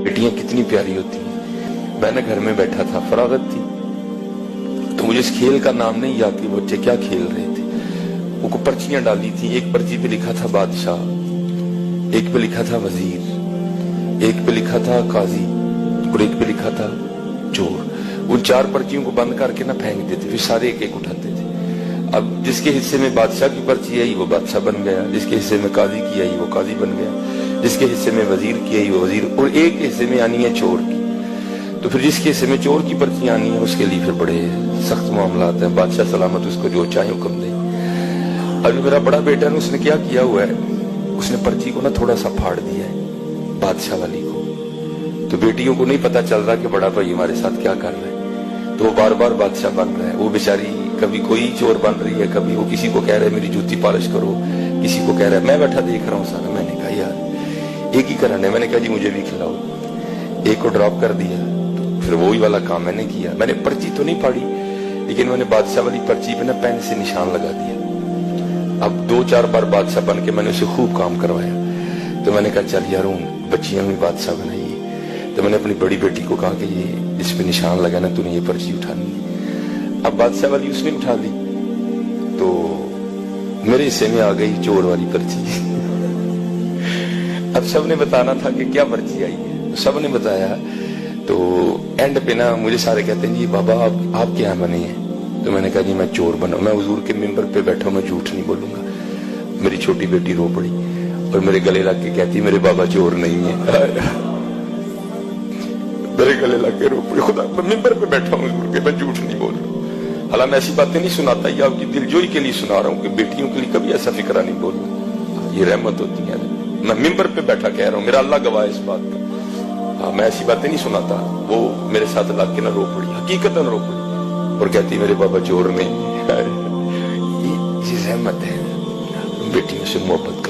बेटियां कितनी प्यारी होती हैं। मैं ना घर में बैठा था, फरागत थी, तो मुझे इस खेल का नाम नहीं याद कि बच्चे क्या खेल रहे थे। वो पर्चियां डाली थी, एक पर्ची पे लिखा था बादशाह, एक पे लिखा था वजीर, एक पे लिखा था काजी और एक पे लिखा था चोर। उन 4 पर्चियों को बंद करके ना फेंक देते, फिर सारे एक एक उठाते थे। अब जिसके हिस्से में बादशाह की पर्ची आई वो बादशाह बन गया, जिसके हिस्से में काजी की आई वो काजी बन गया, जिसके हिस्से में वजीर की आई वो वजीर, और एक हिस्से में आनी है चोर की। तो फिर जिसके हिस्से में चोर की पर्ची आनी है उसके लिए फिर बड़े सख्त मामला आते हैं। बादशाह सलामत उसको जो चाहे हुक्म दे। अब मेरा बड़ा बेटा है, उसने क्या किया हुआ है, उसने पर्ची को ना थोड़ा सा फाड़ दिया है बादशाह वाली को। तो बेटियों को नहीं पता चल रहा कि बड़ा भाई हमारे साथ क्या कर रहा है, तो वो बार बार बादशाह बन रहा है। वो बेचारी कभी कोई चोर बन रही है, कभी वो किसी को कह रहा है मेरी जूती पॉलिश करो, किसी को कह रहा है। मैं बैठा देख रहा हूँ सारा। मैंने कहा यार एक ही कराना है। मैंने कहा जी मुझे भी खिलाओ। एक को ड्रॉप कर दिया, तो फिर वही वाला काम मैंने किया। मैंने पर्ची तो नहीं फाड़ी, लेकिन मैंने बादशाह वाली पर्ची पे ना पेन से निशान लगा दिया। अब 2-4 बार बादशाह बन के मैंने उसे खूब काम करवाया। तो मैंने कहा चल यार बच्चियां भी बादशाह बनाई। तो मैंने अपनी बड़ी बेटी को कहा कि ये इस पे निशान लगा ना, तूने ये पर्ची उठानी है। अब बादशाह वाली उसने उठा ली, तो मेरे हिस्से में आ गई चोर वाली पर्ची। अब सबने बताना था कि क्या पर्ची आई है, सबने बताया। तो एंड पे ना मुझे सारे कहते हैं जी बाबा आप क्या बने हैं। तो मैंने कहा जी मैं चोर बना, मैं हुजूर के मिंबर पे बैठा हूं, मैं झूठ नहीं बोलूंगा। मेरी छोटी बेटी रो पड़ी और मेरे गले लग के कहती मेरे बाबा चोर नहीं है। मेरे गले लग के रो पड़ी। खुदा मिंबर पे बैठा हूँ हुजूर के, मैं झूठ नहीं बोल रहा। हालांकि मैं ऐसी बातें नहीं सुनाता, ये आपकी दिलजोई के लिए सुना रहा हूँ कि बेटियों के लिए कभी ऐसा फिक्रा नहीं बोलूं। ये रहमत होती है। मैं मिंबर पे बैठा कह रहा हूँ, मेरा अल्लाह गवाह इस बात का। हाँ, मैं ऐसी बातें नहीं सुनाता। वो मेरे साथ लग के ना रो पड़ी, हकीकतन रो पड़ी, और कहती मेरे बाबा चोर नहीं। ये रहमत है, बेटियों से मोहब्बत